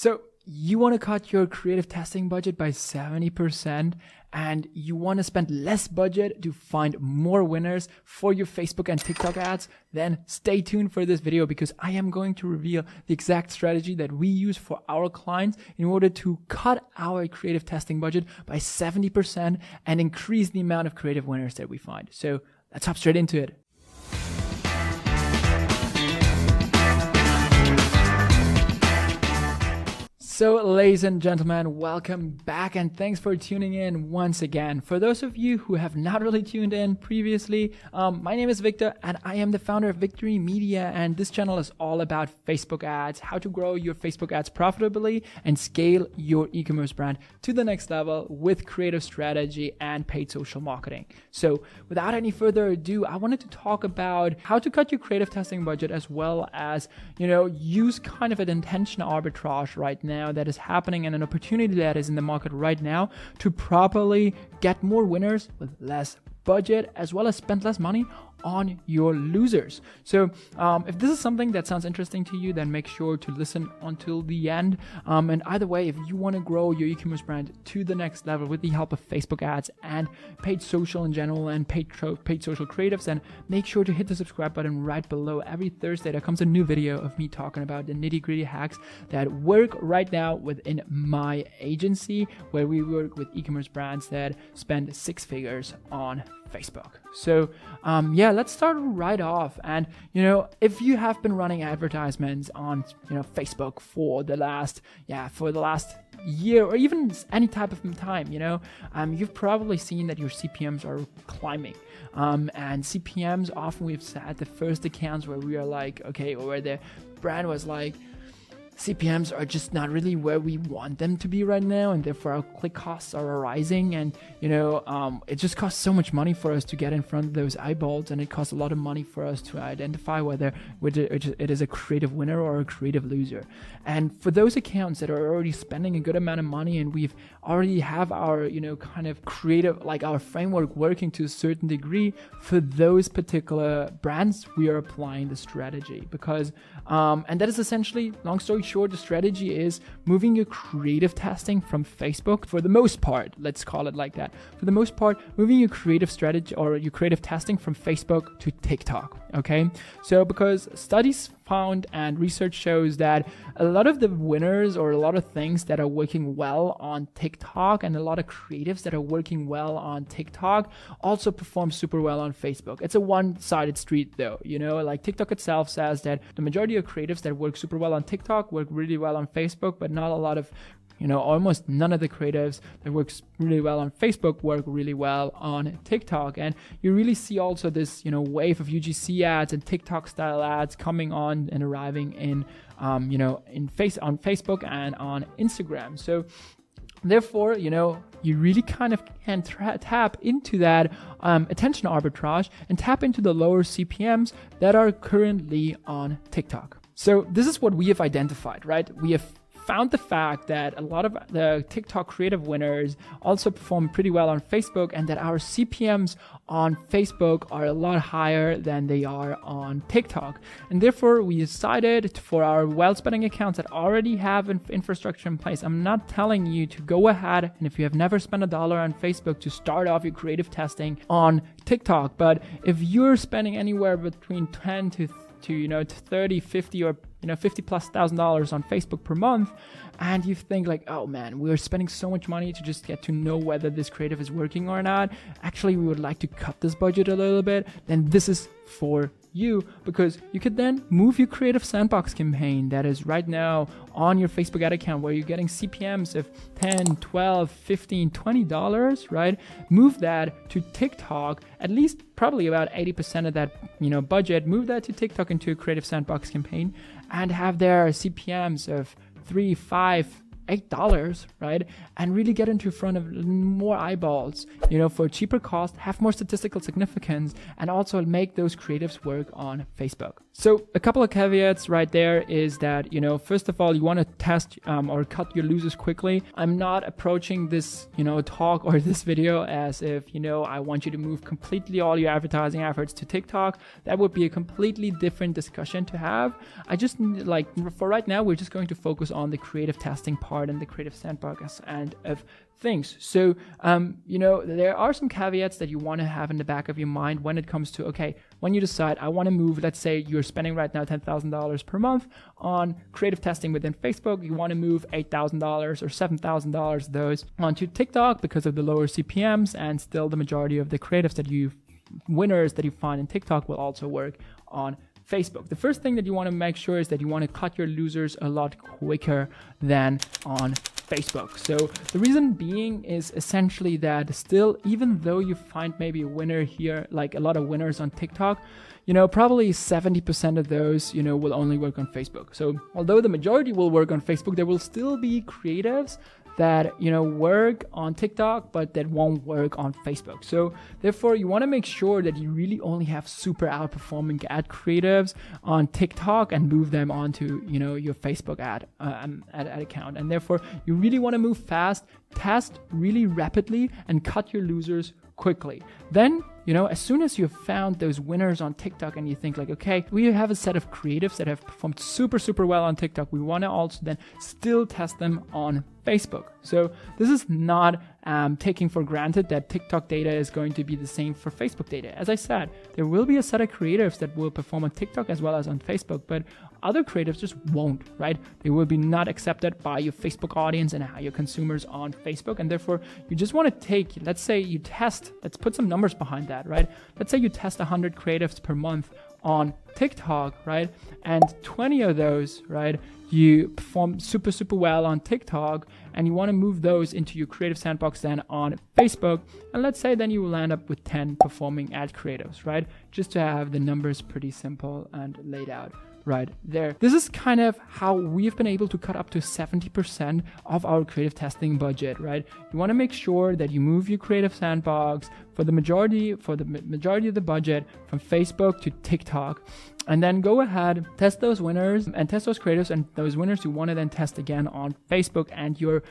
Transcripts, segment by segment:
So you want to cut your creative testing budget by 70% and you want to spend less budget to find more winners for your Facebook and TikTok ads, then stay tuned for this video because I am going to reveal the exact strategy that we use for our clients in order to cut our creative testing budget by 70% and increase the amount of creative winners that we find. So let's hop straight into it. So ladies and gentlemen, welcome back and thanks for tuning in once again. For those of you who have not really tuned in previously, my name is Victor and I am the founder of Victory Media, and this channel is all about Facebook ads, how to grow your Facebook ads profitably and scale your e-commerce brand to the next level with creative strategy and paid social marketing. So without any further ado, I wanted to talk about how to cut your creative testing budget as well as, use kind of an intention arbitrage right now that is happening and an opportunity that is in the market right now to properly get more winners with less budget as well as spend less money on your losers. So if this is something that sounds interesting to you, then make sure to listen until the end. And either way, if you want to grow your e-commerce brand to the next level with the help of Facebook ads and paid social in general and paid social creatives, then make sure to hit the subscribe button right below. Every Thursday there comes a new video of me talking about the nitty-gritty hacks that work right now within my agency, where we work with e-commerce brands that spend six figures on Facebook. So let's start right off. And if you have been running advertisements on Facebook for the last year or even any type of time, you've probably seen that your CPMs are climbing. And CPMs often we've had the first accounts where we are like, okay, or where the brand was like, CPMs are just not really where we want them to be right now, and therefore our click costs are rising, and it just costs so much money for us to get in front of those eyeballs, and it costs a lot of money for us to identify whether it is a creative winner or a creative loser. And for those accounts that are already spending a good amount of money and we've already have our kind of creative, like our framework working to a certain degree, for those particular brands we are applying the strategy because and that is essentially, long story short, the strategy is moving your creative testing from Facebook, for the most part, let's call it like that. For the most part, moving your creative strategy or your creative testing from Facebook to TikTok. Okay. So because studies found and research shows that a lot of the winners or a lot of things that are working well on TikTok and a lot of creatives that are working well on TikTok also perform super well on Facebook. It's a one-sided street though, like TikTok itself says that the majority of creatives that work super well on TikTok work really well on Facebook, but not a lot of almost none of the creatives that works really well on Facebook work really well on TikTok. And you really see also this, wave of UGC ads and TikTok style ads coming on and arriving in, on Facebook and on Instagram. So therefore, you really kind of can tap into that attention arbitrage and tap into the lower CPMs that are currently on TikTok. So this is what we have identified, right? We have found the fact that a lot of the TikTok creative winners also perform pretty well on Facebook, and that our CPMs on Facebook are a lot higher than they are on TikTok. And therefore, we decided for our well-spending accounts that already have infrastructure in place. I'm not telling you to go ahead and if you have never spent $1 on Facebook to start off your creative testing on TikTok. But if you're spending anywhere between 10 to 30, 50 or $50,000+ on Facebook per month, and you think like, oh man, we're spending so much money to just get to know whether this creative is working or not. Actually, we would like to cut this budget a little bit. Then this is for you, because you could then move your creative sandbox campaign that is right now on your Facebook ad account where you're getting CPMs of $10, $12, $15, $20, right? Move that to TikTok, at least probably about 80% of that, budget, move that to TikTok into a creative sandbox campaign and have their CPMs of 3, 5, $8, right? And really get into front of more eyeballs, for a cheaper cost, have more statistical significance, and also make those creatives work on Facebook. So a couple of caveats right there is that, first of all, you want to test or cut your losers quickly. I'm not approaching this, talk or this video as if, I want you to move completely all your advertising efforts to TikTok. That would be a completely different discussion to have. I just for right now, we're just going to focus on the creative testing part and the creative sandbox and of things. So, there are some caveats that you want to have in the back of your mind when it comes to, okay, when you decide I want to move, let's say you're spending right now $10,000 per month on creative testing within Facebook, you want to move $8,000 or $7,000 of those onto TikTok because of the lower CPMs, and still the majority of the creatives winners that you find in TikTok will also work on Facebook. The first thing that you want to make sure is that you want to cut your losers a lot quicker than on Facebook. So the reason being is essentially that still, even though you find maybe a winner here, like a lot of winners on TikTok, probably 70% of those, will only work on Facebook. So although the majority will work on Facebook, there will still be creatives that work on TikTok but that won't work on Facebook. So therefore you want to make sure that you really only have super outperforming ad creatives on TikTok and move them onto your Facebook ad account. And therefore you really want to move fast, test really rapidly, and cut your losers quickly. Then as soon as you've found those winners on TikTok and you think like, okay, we have a set of creatives that have performed super, super well on TikTok, we want to also then still test them on Facebook. So this is not taking for granted that TikTok data is going to be the same for Facebook data. As I said, there will be a set of creatives that will perform on TikTok as well as on Facebook, but other creatives just won't, right? They will be not accepted by your Facebook audience and your consumers on Facebook. And therefore you just want to take, let's put some numbers behind that, right? Let's say you test 100 creatives per month on TikTok, right? And 20 of those, right, you perform super, super well on TikTok, and you want to move those into your creative sandbox then on Facebook. And let's say then you will end up with 10 performing ad creatives, right? Just to have the numbers pretty simple and laid out right there. This is kind of how we've been able to cut up to 70% of our creative testing budget, right? You want to make sure that you move your creative sandbox for the majority of the budget from Facebook to TikTok, and then go ahead, test those winners and test those creatives, and those winners you want to then test again on Facebook, and your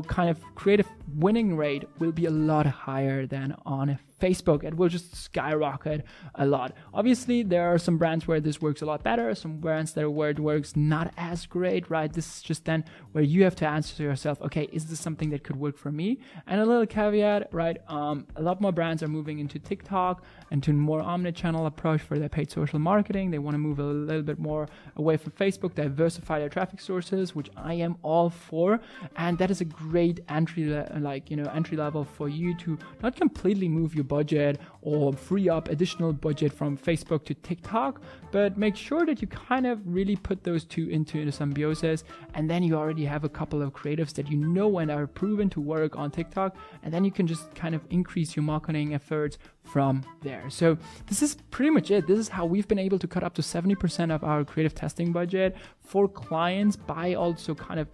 kind of creative winning rate will be a lot higher than on Facebook. It will just skyrocket a lot. Obviously, there are some brands where this works a lot better, some brands where it works not as great, right? This is just then where you have to answer to yourself, okay, is this something that could work for me? And a little caveat, right? A lot more brands are moving into TikTok and to a more omnichannel approach for their paid social marketing. They want to move a little bit more away from Facebook, diversify their traffic sources, which I am all for. And that is a great entry level for you to not completely move your budget or free up additional budget from Facebook to TikTok, but make sure that you kind of really put those two into symbiosis, and then you already have a couple of creatives that and are proven to work on TikTok, and then you can just kind of increase your marketing efforts from there. So this is pretty much it. This is how we've been able to cut up to 70% of our creative testing budget for clients by also kind of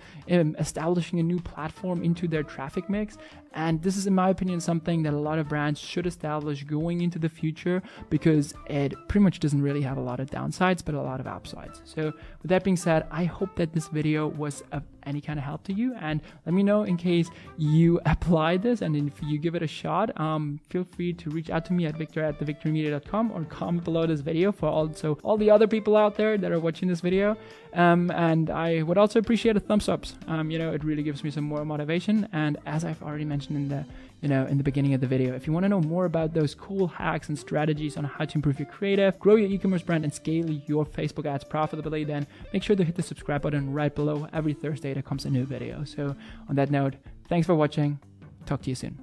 establishing a new platform into their traffic mix. And this is, in my opinion, something that a lot of brands should establish going into the future, because it pretty much doesn't really have a lot of downsides, but a lot of upsides. So with that being said, I hope that this video was of any kind of help to you, and let me know in case you apply this and if you give it a shot. Feel free to reach out to me at victor@thevictorymedia.com, or comment below this video for also all the other people out there that are watching this video. And I would also appreciate a thumbs ups. It really gives me some more motivation. And as I've already mentioned in the beginning of the video, if you want to know more about those cool hacks and strategies on how to improve your creative, grow your e-commerce brand, and scale your Facebook ads profitably, then make sure to hit the subscribe button right below. Every Thursday there comes a new video. So on that note, thanks for watching. Talk to you soon.